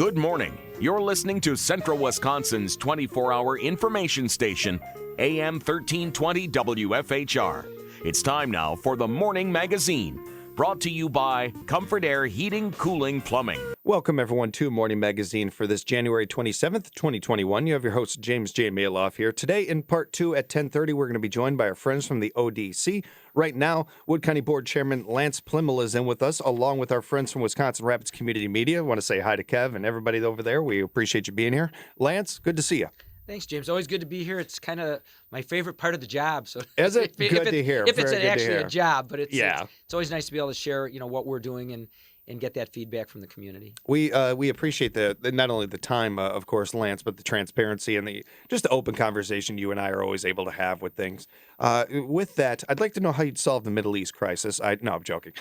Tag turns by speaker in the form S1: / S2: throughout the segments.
S1: Good morning. You're listening to Central Wisconsin's 24-hour information station, AM 1320 WFHR. It's time now for the Morning Magazine, brought to you by Comfort Air Heating, Cooling, Plumbing.
S2: Welcome, everyone, to Morning Magazine for this January 27th, 2021. You have your host, James J. Malouf, here. Today, in Part 2 at 10:30, we're going to be joined by our friends from the ODC. Right now, Wood County Board Chairman Lance Pliml is in with us, along with our friends from Wisconsin Rapids Community Media. I want to say hi to Kev and everybody over there. We appreciate you being here. Lance, good to see you.
S3: Thanks, James. Always good to be here. It's kind of my favorite part of the job. So
S2: is it? Good to hear.
S3: If it's actually a job, but it's always nice to be able to share, what we're doing and get that feedback from the community.
S2: We appreciate the not only the time, of course, Lance, but the transparency and the open conversation you and I are always able to have with things. With that, I'd like to know how you'd solve the Middle East crisis. No, I'm joking.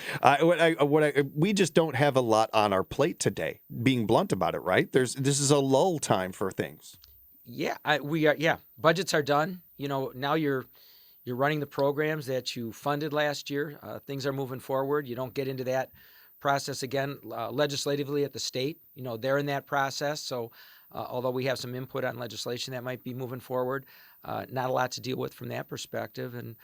S2: We just don't have a lot on our plate today. Being blunt about it, right? This is a lull time for things.
S3: Yeah, we are. Yeah, budgets are done. Now you're running the programs that you funded last year. Things are moving forward. You don't get into that process again legislatively at the state. They're in that process. So although we have some input on legislation that might be moving forward, not a lot to deal with from that perspective. And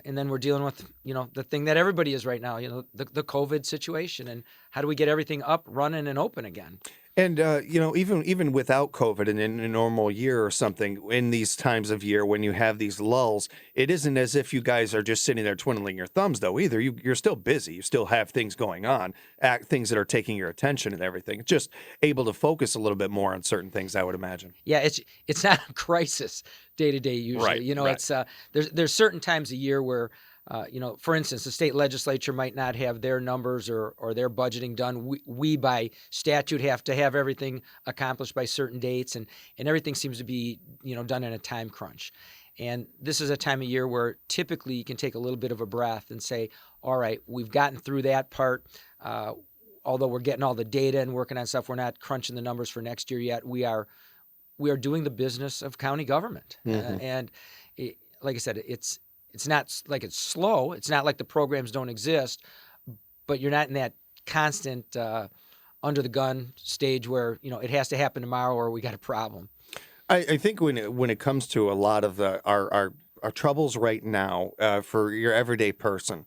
S3: then we're dealing with, the thing that everybody is right now, the COVID situation, and how do we get everything up, running, and open again?
S2: And, even without COVID and in a normal year or something, in these times of year when you have these lulls, it isn't as if you guys are just sitting there twiddling your thumbs, though, either. You're still busy. You still have things going on, things that are taking your attention and everything. Just able to focus a little bit more on certain things, I would imagine.
S3: Yeah, it's not a crisis day to day usually.
S2: Right.
S3: It's there's certain times a year where for instance, the state legislature might not have their numbers or their budgeting done. We by statute have to have everything accomplished by certain dates, and everything seems to be done in a time crunch. And this is a time of year where typically you can take a little bit of a breath and say, all right, we've gotten through that part. Although we're getting all the data and working on stuff, we're not crunching the numbers for next year yet. We are doing the business of county government. And like I said, it's not like it's slow. It's not like the programs don't exist, but you're not in that constant under the gun stage where it has to happen tomorrow or we got a problem.
S2: I think when it comes to a lot of our troubles right now for your everyday person,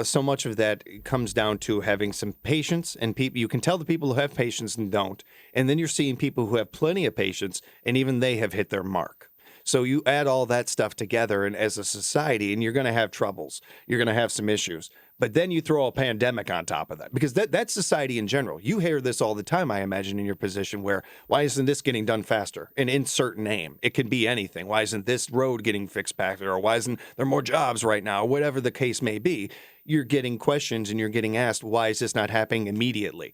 S2: so much of that comes down to having some patience, and people, you can tell the people who have patience and don't, and then you're seeing people who have plenty of patience and even they have hit their mark. So you add all that stuff together, and as a society, and you're going to have troubles. You're going to have some issues. But then you throw a pandemic on top of that, because that's society in general. You hear this all the time, I imagine, in your position where, why isn't this getting done faster? An insert name. It can be anything. Why isn't this road getting fixed faster? Or why isn't there more jobs right now? Whatever the case may be, you're getting questions and you're getting asked, why is this not happening immediately?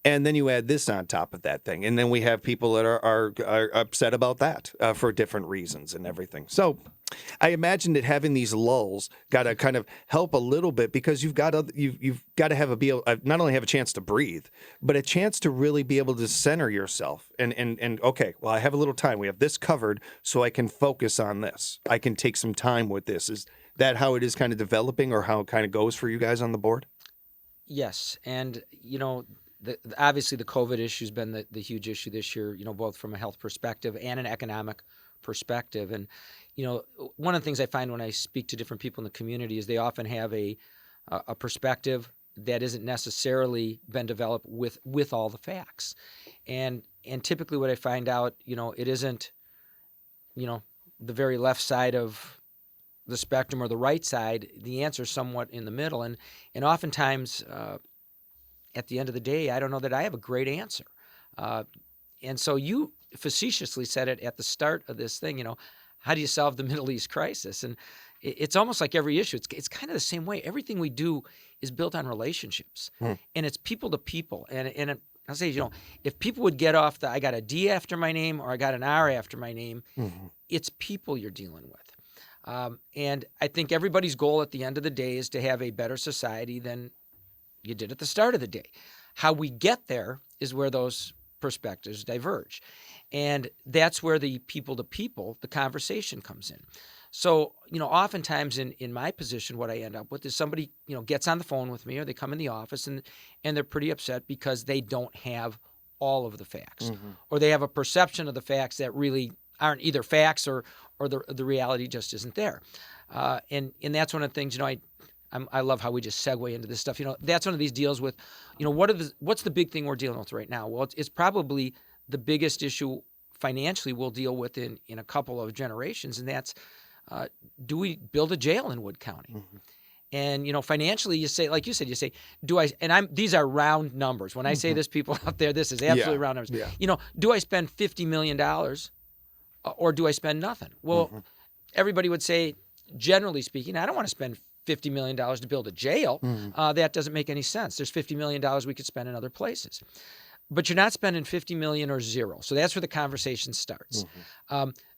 S2: And then you add this on top of that thing. And then we have people that are upset about that for different reasons and everything. So I imagine that having these lulls got to kind of help a little bit, because you've got to have not only have a chance to breathe, but a chance to really be able to center yourself. And okay, well, I have a little time. We have this covered, so I can focus on this. I can take some time with this. Is that how it is kind of developing, or how it kind of goes for you guys on the board?
S3: Yes. And, obviously, the COVID issue has been the huge issue this year, both from a health perspective and an economic perspective. And, one of the things I find when I speak to different people in the community is they often have a perspective that isn't necessarily been developed with all the facts. And typically what I find out, it isn't, the very left side of the spectrum or the right side. The answer is somewhat in the middle. And oftentimes, at the end of the day, I don't know that I have a great answer. And so you facetiously said it at the start of this thing, how do you solve the Middle East crisis? And it's almost like every issue. It's kind of the same way. Everything we do is built on relationships. And it's people to people. And I'll say, if people would get off I got a D after my name or I got an R after my name, it's people you're dealing with. And I think everybody's goal at the end of the day is to have a better society than you did at the start of the day. How we get there is where those perspectives diverge. And that's where the people to people, the conversation comes in. So, oftentimes in my position, what I end up with is somebody, gets on the phone with me or they come in the office and they're pretty upset because they don't have all of the facts, or they have a perception of the facts that really aren't either facts or the reality just isn't there. And that's one of the things, I love how we just segue into this stuff. That's one of these deals with, what's the big thing we're dealing with right now? Well, it's probably the biggest issue financially we'll deal with in a couple of generations, and that's, do we build a jail in Wood County? And, financially, you say, like you said, do I, and these are round numbers. When I say this, people out there, this is absolutely round numbers.
S2: Yeah.
S3: Do I spend $50 million or do I spend nothing? Well, everybody would say, generally speaking, I don't want to spend $50 million to build a jail. That doesn't make any sense. There's $50 million we could spend in other places. But you're not spending $50 million or zero. So that's where the conversation starts.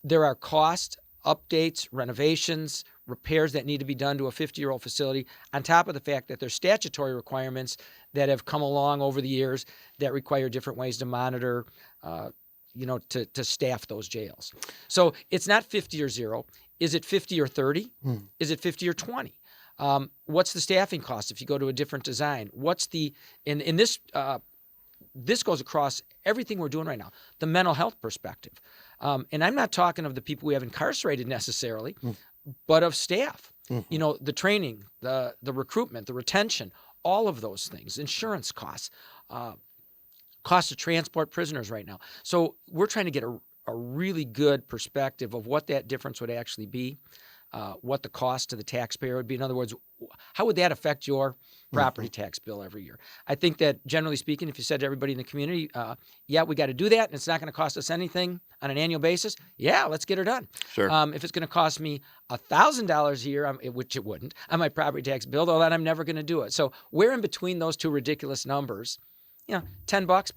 S3: There are cost updates, renovations, repairs that need to be done to a 50-year-old facility, on top of the fact that there's statutory requirements that have come along over the years that require different ways to monitor, to staff those jails. So it's not 50 or zero. Is it 50 or 30? Is it 50 or 20? What's the staffing cost if you go to a different design? What's in this, this goes across everything we're doing right now, the mental health perspective. And I'm not talking of the people we have incarcerated necessarily, but of staff. The training, the recruitment, the retention, all of those things, insurance costs, cost to transport prisoners right now. So we're trying to get a really good perspective of what that difference would actually be, what the cost to the taxpayer would be. In other words, how would that affect your property tax bill every year? I think that generally speaking, if you said to everybody in the community, we got to do that, and it's not going to cost us anything on an annual basis, let's get her done.
S2: Sure.
S3: If it's going to cost me $1,000 a year, which it wouldn't, on my property tax bill, then I'm never going to do it. So we're in between those two ridiculous numbers. $10,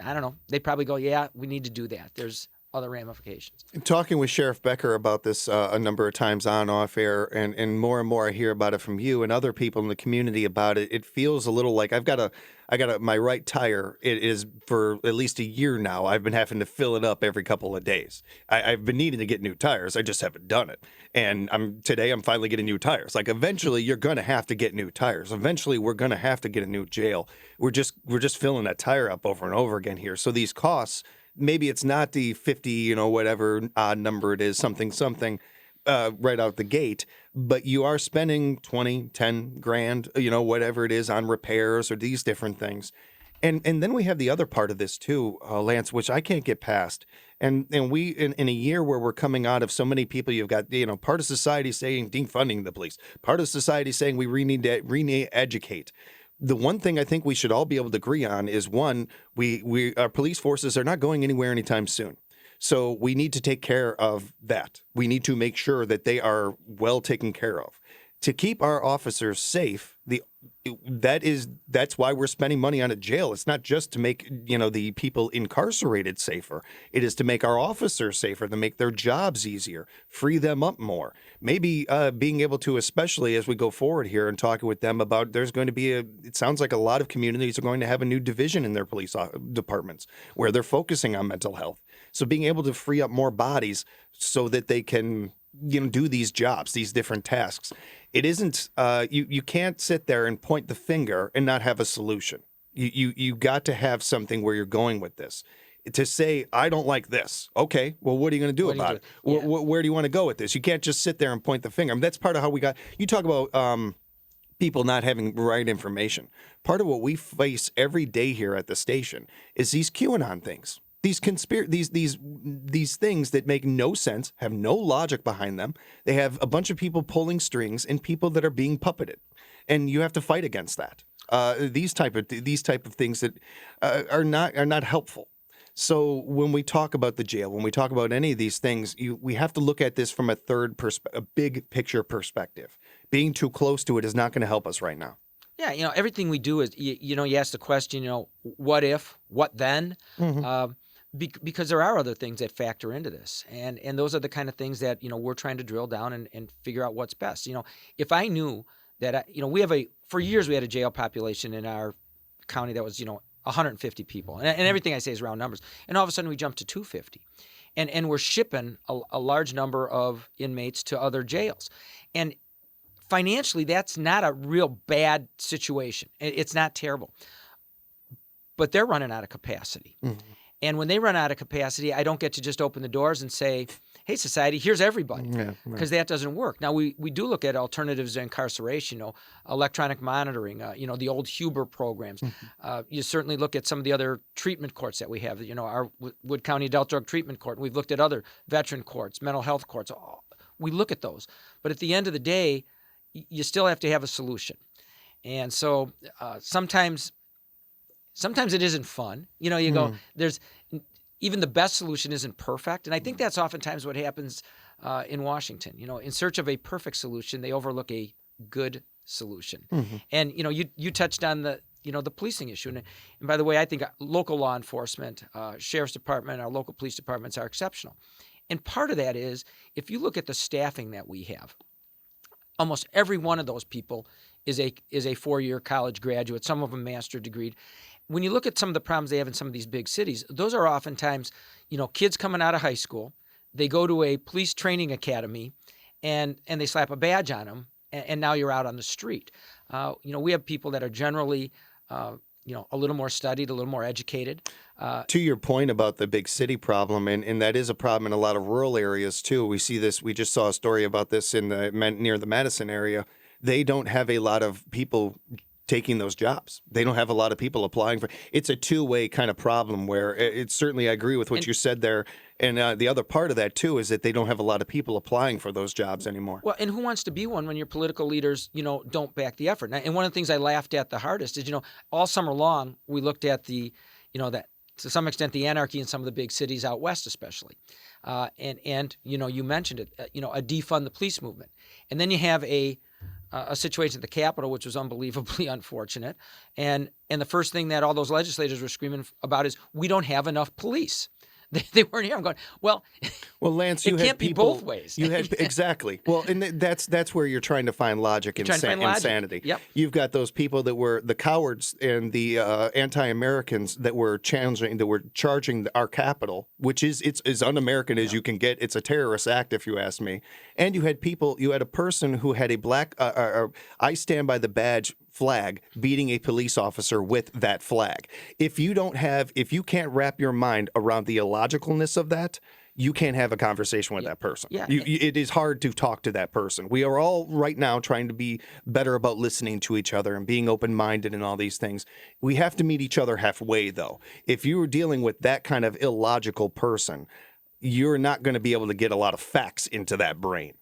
S3: I don't know. They'd probably go, we need to do that. There's other ramifications.
S2: Talking with Sheriff Becker about this a number of times on off air, and more I hear about it from you and other people in the community about it. It feels a little like I got my right tire. It is for at least a year now. I've been having to fill it up every couple of days. I've been needing to get new tires. I just haven't done it. And today I'm finally getting new tires. Like eventually you're going to have to get new tires. Eventually we're going to have to get a new jail. We're just filling that tire up over and over again here. So these costs, maybe it's not the 50, whatever odd number it is, something, right out the gate, but you are spending 20, 10 grand, whatever it is on repairs or these different things. And then we have the other part of this too, Lance, which I can't get past. And we, in a year where we're coming out of so many people, you've got, part of society saying defunding the police, part of society saying we need to re-educate. The one thing I think we should all be able to agree on is, one, our police forces are not going anywhere anytime soon. So we need to take care of that. We need to make sure that they are well taken care of. To keep our officers safe, that's why we're spending money on a jail. It's not just to make, the people incarcerated safer. It is to make our officers safer, to make their jobs easier, free them up more. Maybe being able to, especially as we go forward here and talking with them about, there's going to be it sounds like a lot of communities are going to have a new division in their police departments where they're focusing on mental health. So being able to free up more bodies so that they can do these jobs, these different tasks. It isn't, you can't sit there and point the finger and not have a solution. You got to have something where you're going with this. To say, I don't like this. Okay, well, what are you going to do about it? Yeah. Where do you want to go with this? You can't just sit there and point the finger. That's part of how you talk about people not having right information. Part of what we face every day here at the station is these QAnon things. These things that make no sense, have no logic behind them. They have a bunch of people pulling strings and people that are being puppeted, and you have to fight against that. These type of things that are not helpful. So when we talk about the jail, when we talk about any of these things, we have to look at this from a big picture perspective. Being too close to it is not going to help us right now.
S3: Yeah, everything we do is, you ask the question, what if, what then? Because there are other things that factor into this. And those are the kind of things that, we're trying to drill down and figure out what's best. If I knew that, for years we had a jail population in our county that was, 150 people. And everything I say is round numbers. And all of a sudden we jumped to 250. And we're shipping a large number of inmates to other jails. And financially, that's not a real bad situation. It's not terrible. but they're running out of capacity. And when they run out of capacity, I don't get to just open the doors and say, hey, society, here's everybody, because that doesn't work. Now, we do look at alternatives to incarceration, electronic monitoring, the old Huber programs. You certainly look at some of the other treatment courts that we have, our Wood County Adult Drug Treatment Court. We've looked at other veteran courts, mental health courts. We look at those. But at the end of the day, you still have to have a solution. And so sometimes it isn't fun. You go, even the best solution isn't perfect. And I think that's oftentimes what happens in Washington. In search of a perfect solution, they overlook a good solution. And, you touched on the policing issue. And by the way, I think local law enforcement, sheriff's department, our local police departments are exceptional. And part of that is, if you look at the staffing that we have, almost every one of those people is a 4-year college graduate, some of them master degree. When you look at some of the problems they have in some of these big cities, those are oftentimes, kids coming out of high school, they go to a police training academy, and they slap a badge on them, and now you're out on the street. We have people that are generally, a little more studied, a little more educated.
S2: To your point about the big city problem, and that is a problem in a lot of rural areas too. We see this. We just saw a story about this near the Madison area. They don't have a lot of people taking those jobs. They don't have a lot of people applying for. It's a two-way kind of problem where it's certainly, I agree with what you said there. And the other part of that too is that they don't have a lot of people applying for those jobs anymore.
S3: Well, and who wants to be one when your political leaders, don't back the effort? And one of the things I laughed at the hardest is, all summer long we looked at that to some extent the anarchy in some of the big cities out west, especially, and you mentioned it, a defund the police movement, and then you have a situation at the Capitol, which was unbelievably unfortunate. And the first thing that all those legislators were screaming about is, we don't have enough police. They weren't here. I'm going, well,
S2: Lance,
S3: it can't be both ways.
S2: You had exactly. Well, and that's where you're trying to find logic and insanity.
S3: Yep.
S2: You've got those people that were the cowards and the anti-Americans that were charging our Capitol, which is as un-American as you can get. It's a terrorist act, if you ask me. And you had a person who had a black I stand by the badge flag beating a police officer with that flag. If you can't wrap your mind around the illogicalness of that, you can't have a conversation with that person.
S3: Yeah.
S2: It is hard to talk to that person. We are all right now trying to be better about listening to each other and being open-minded and all these things. We have to meet each other halfway, though. If you are dealing with that kind of illogical person, you're not going to be able to get a lot of facts into that brain.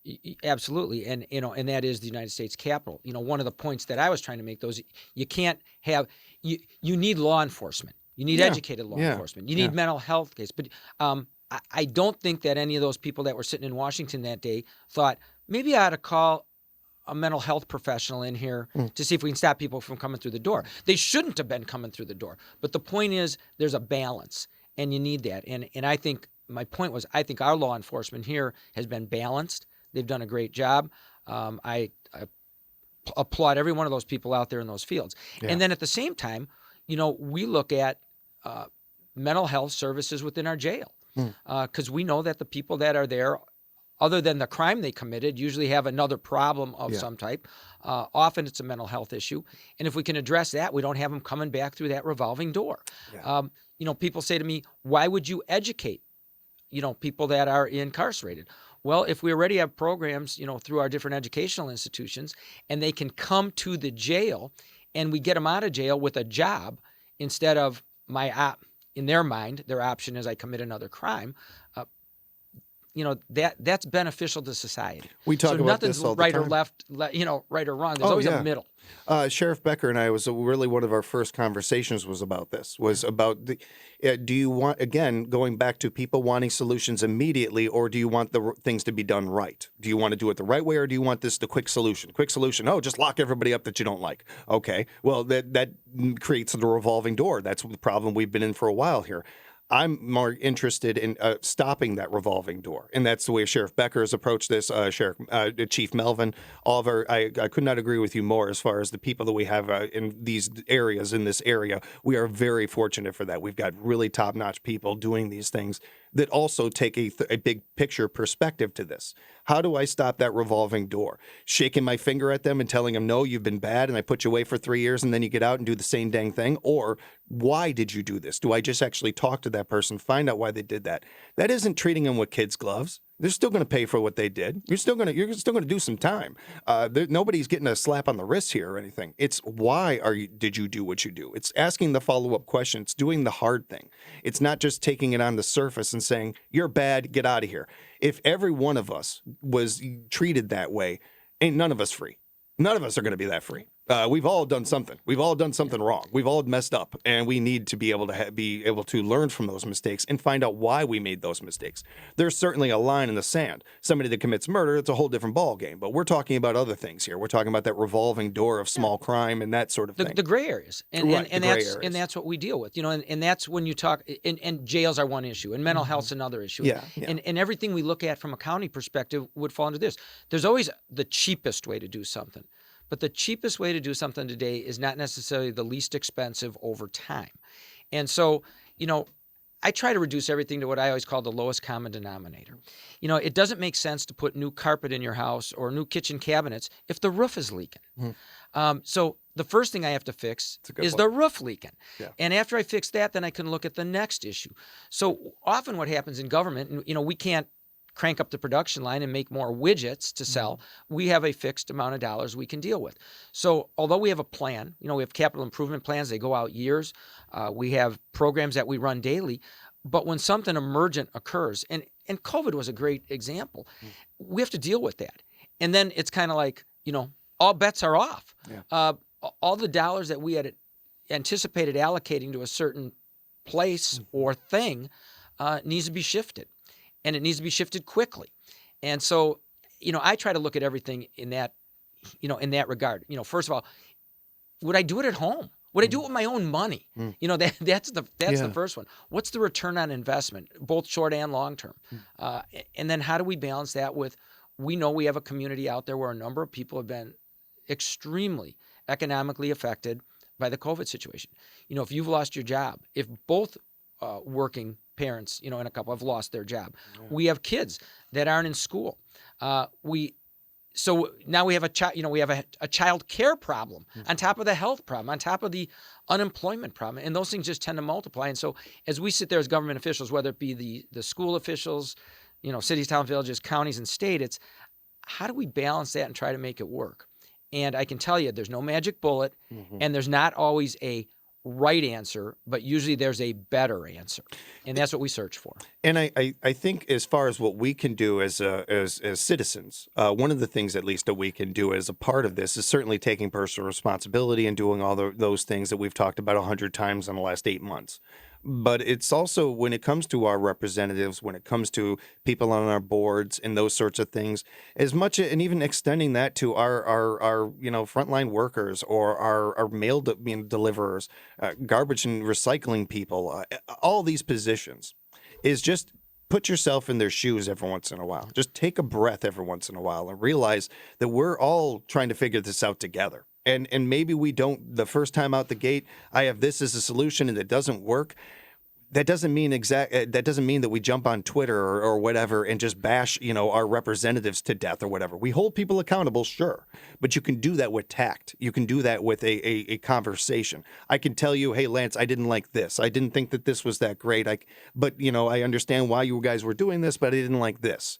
S3: Absolutely. And, and that is the United States Capitol. One of the points that I was trying to make, you can't have, you need law enforcement. You need educated law enforcement. You need mental health case. But I don't think that any of those people that were sitting in Washington that day thought, maybe I ought to call a mental health professional in here to see if we can stop people from coming through the door. They shouldn't have been coming through the door. But the point is, there's a balance, and you need that. And I think, my point was, I think our law enforcement here has been balanced. They've done a great job. I applaud every one of those people out there in those fields. Yeah. And then at the same time, we look at mental health services within our jail, because we know that the people that are there, other than the crime they committed, usually have another problem of some type. Often it's a mental health issue. And if we can address that, we don't have them coming back through that revolving door. Yeah. People say to me, why would you educate people that are incarcerated? Well, if we already have programs, through our different educational institutions, and they can come to the jail, and we get them out of jail with a job instead of in their mind, their option is I commit another crime. That's beneficial to society.
S2: We talk about this all the time.
S3: Nothing's right or left, right or wrong. There's always a middle.
S2: Sheriff Becker and I really one of our first conversations was about this. Do you want, again, going back to people wanting solutions immediately, or do you want the things to be done right? Do you want to do it the right way, or do you want the quick solution? Quick solution. Oh, just lock everybody up that you don't like. Okay. Well, that creates the revolving door. That's the problem we've been in for a while here. I'm more interested in stopping that revolving door, and that's the way Sheriff Becker has approached this. Chief Melvin, Oliver, I could not agree with you more as far as the people that we have in these areas. In this area, we are very fortunate for that. We've got really top-notch people doing these things that also take a big picture perspective to this. How do I stop that revolving door? Shaking my finger at them and telling them, no, you've been bad and I put you away for 3 years, and then you get out and do the same dang thing? Or why did you do this? Do I just actually talk to that person, find out why they did that? That isn't treating them with kids' gloves. They're still going to pay for what they did. You're still going to do some time. Nobody's getting a slap on the wrist here or anything. It's why did you do what you do? It's asking the follow-up question. It's doing the hard thing. It's not just taking it on the surface and saying, you're bad, get out of here. If every one of us was treated that way, ain't none of us free. None of us are going to be that free. We've all done something. We've all done something wrong. We've all messed up, and we need to be able to learn from those mistakes and find out why we made those mistakes. There's certainly a line in the sand. Somebody that commits murder, it's a whole different ball game. But we're talking about other things here. We're talking about that revolving door of small crime and that sort of thing.
S3: The gray areas, and that's what we deal with. And that's when you talk. And jails are one issue, and mental health's another issue.
S2: Yeah.
S3: And everything we look at from a county perspective would fall into this. There's always the cheapest way to do something. But the cheapest way to do something today is not necessarily the least expensive over time. And so, I try to reduce everything to what I always call the lowest common denominator. It doesn't make sense to put new carpet in your house or new kitchen cabinets if the roof is leaking. So the first thing I have to fix is the roof leaking. Yeah. And after I fix that, then I can look at the next issue. So often what happens in government, we can't crank up the production line and make more widgets to sell. We have a fixed amount of dollars we can deal with. So although we have a plan, we have capital improvement plans, they go out years. We have programs that we run daily. But when something emergent occurs, and COVID was a great example, we have to deal with that. And then it's kind of like, all bets are off. Yeah. All the dollars that we had anticipated allocating to a certain place or thing needs to be shifted. And it needs to be shifted quickly. And so, I try to look at everything in that regard. First of all, would I do it at home? Would I do it with my own money? That's the first one. What's the return on investment, both short and long term? And then how do we balance that with, we know we have a community out there where a number of people have been extremely economically affected by the COVID situation. If you've lost your job, if both working parents, and a couple have lost their job. Yeah. We have kids that aren't in school. So now we have a child care problem on top of the health problem, on top of the unemployment problem, and those things just tend to multiply. And so as we sit there as government officials, whether it be the school officials, cities, towns, villages, counties, and state, it's how do we balance that and try to make it work? And I can tell you, there's no magic bullet, and there's not always a right answer, but usually there's a better answer, and that's what we search for.
S2: And I think as far as what we can do as citizens, one of the things at least that we can do as a part of this is certainly taking personal responsibility and doing all those things that we've talked about 100 times in the last 8 months. But it's also when it comes to our representatives, when it comes to people on our boards and those sorts of things, as much, and even extending that to our frontline workers or our mail deliverers, garbage and recycling people, all these positions, is just put yourself in their shoes every once in a while. Just take a breath every once in a while and realize that we're all trying to figure this out together. And maybe we don't, the first time out the gate, I have this as a solution and it doesn't work. That doesn't mean that we jump on Twitter or whatever and just bash, our representatives to death or whatever. We hold people accountable, sure, but you can do that with tact. You can do that with a conversation. I can tell you, hey, Lance, I didn't like this. I didn't think that this was that great. But I understand why you guys were doing this, but I didn't like this.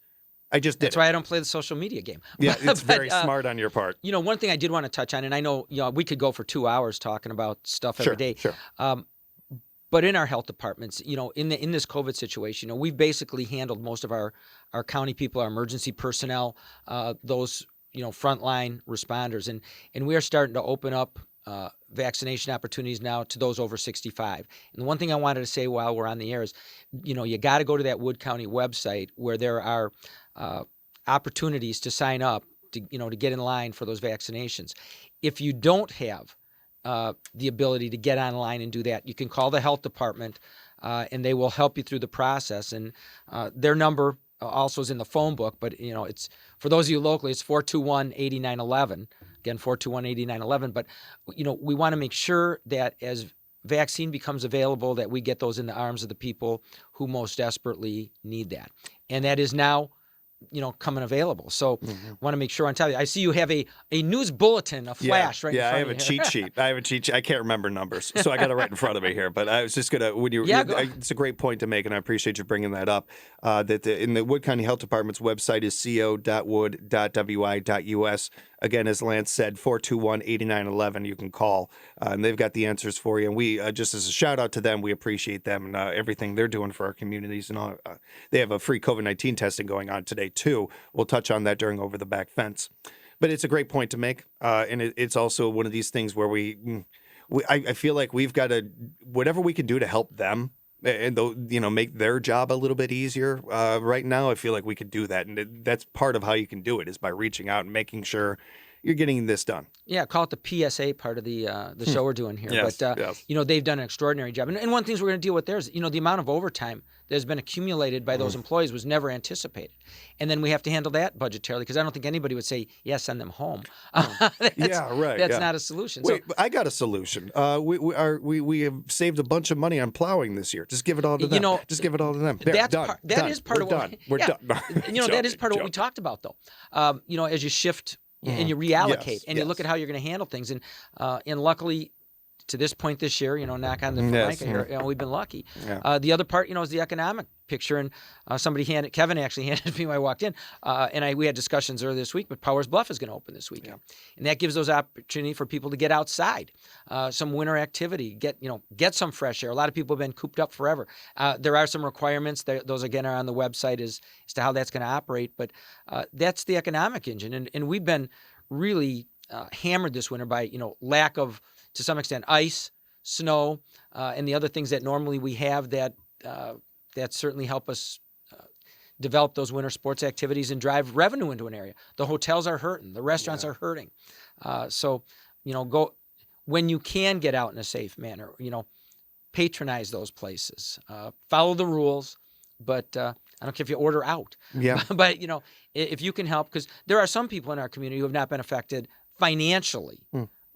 S2: I just did.
S3: That's why I don't play the social media game.
S2: Yeah, it's very smart on your part.
S3: One thing I did want to touch on, and I know we could go for 2 hours talking about stuff every day.
S2: Sure.
S3: But in our health departments, in this COVID situation, we've basically handled most of our county people, our emergency personnel, those frontline responders, and we are starting to open up vaccination opportunities now to those over 65. And the one thing I wanted to say while we're on the air is, you got to go to that Wood County website where there are opportunities to sign up to get in line for those vaccinations. If you don't have the ability to get online and do that, you can call the health department and they will help you through the process. And their number also is in the phone book, but it's for those of you locally, it's 421-8911. Again, 421-8911. But we want to make sure that as vaccine becomes available, that we get those in the arms of the people who most desperately need that. And that is now, coming available. So want to make sure on top of you. I see you have a news bulletin, a flash right in front of you.
S2: Yeah, I have a cheat sheet. I can't remember numbers, so I got it right in front of me here. But I was just going to, it's a great point to make, and I appreciate you bringing that up, that in the Wood County Health Department's website is co.wood.wi.us. Again, as Lance said, 421-8911, you can call, and they've got the answers for you. And we, just as a shout out to them, we appreciate them and everything they're doing for our communities. And all. They have a free COVID-19 testing going on today, too. We'll touch on that during Over the Back Fence. But it's a great point to make, and it's also one of these things where I feel like we've got to, whatever we can do to help them, and make their job a little bit easier. Right now, I feel like we could do that, and that's part of how you can do it, is by reaching out and making sure you're getting this done.
S3: Yeah, call it the PSA part of the show we're doing here.
S2: Yes,
S3: but
S2: yes.
S3: They've done an extraordinary job. And one of the things we're going to deal with there is, the amount of overtime that has been accumulated by those employees was never anticipated. And then we have to handle that budgetarily, because I don't think anybody would say, send them home. That's not a solution.
S2: Wait, I got a solution. We have saved a bunch of money on plowing this year. Just give it all to them. Just give it all to them. There, done.
S3: That is part of what
S2: we're done.
S3: That is part of what we talked about, though. As you shift and you reallocate and you look at how you're going to handle things. And luckily, to this point this year, knock on the mic here, we've been lucky.
S2: Yeah.
S3: The other part, is the economic picture. And Kevin actually handed me when I walked in, and we had discussions earlier this week, but Powers Bluff is going to open this weekend. Yeah. And that gives those opportunity for people to get outside, some winter activity, get some fresh air. A lot of people have been cooped up forever. There are some requirements. Those, again, are on the website as to how that's going to operate. But that's the economic engine. And we've been really hammered this winter by, lack of, to some extent, ice, snow, and the other things that normally we have that certainly help us develop those winter sports activities and drive revenue into an area. The hotels are hurting. The restaurants are hurting. So, go when you can get out in a safe manner, patronize those places, follow the rules, but I don't care if you order out.
S2: Yeah.
S3: But, if you can help, because there are some people in our community who have not been affected financially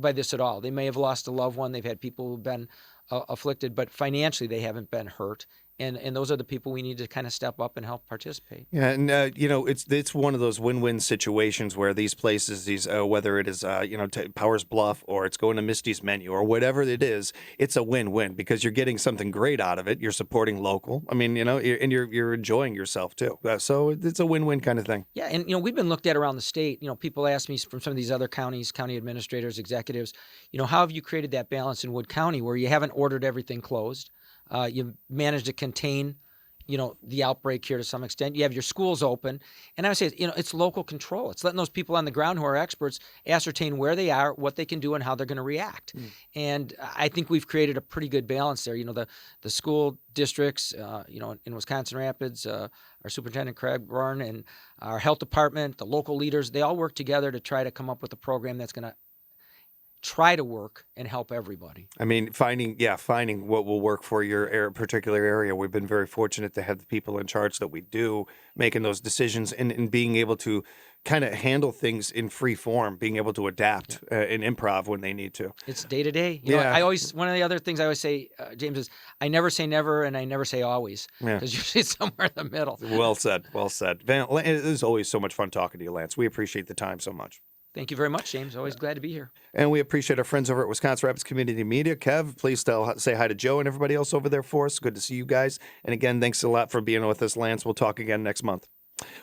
S3: by this at all. They may have lost a loved one. They've had people who've been afflicted, but financially they haven't been hurt. And those are the people we need to kind of step up and help participate.
S2: Yeah, and it's one of those win-win situations where these places, whether it is Powers Bluff or it's going to Misty's Menu or whatever it is, it's a win-win because you're getting something great out of it. You're supporting local. I mean, and you're enjoying yourself too. So it's a win-win kind of thing.
S3: Yeah, and we've been looked at around the state. People ask me from some of these other counties, county administrators, executives, how have you created that balance in Wood County where you haven't ordered everything closed? You managed to contain, the outbreak here to some extent. You have your schools open. And I would say, it's local control. It's letting those people on the ground who are experts ascertain where they are, what they can do, and how they're going to react. And I think we've created a pretty good balance there. The school districts, in Wisconsin Rapids, our Superintendent Craig Bourne and our health department, the local leaders, they all work together to try to come up with a program that's going to try to work and help everybody.
S2: I mean, finding what will work for your particular area. We've been very fortunate to have the people in charge that we do, making those decisions and being able to kind of handle things in free form, being able to adapt and improv when they need to.
S3: It's day to day. One of the other things I always say, James, is I never say never and I never say always, because usually it's somewhere in the middle.
S2: Well said. Van, it is always so much fun talking to you, Lance. We appreciate the time so much.
S3: Thank you very much, James. Always glad to be here.
S2: And we appreciate our friends over at Wisconsin Rapids Community Media. Kev, please say hi to Joe and everybody else over there for us. Good to see you guys. And again, thanks a lot for being with us, Lance. We'll talk again next month.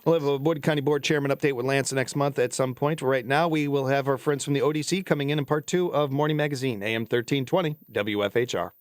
S2: We'll have a Wood County Board Chairman update with Lance next month at some point. Right now, we will have our friends from the ODC coming in part 2 of Morning Magazine, AM 1320, WFHR.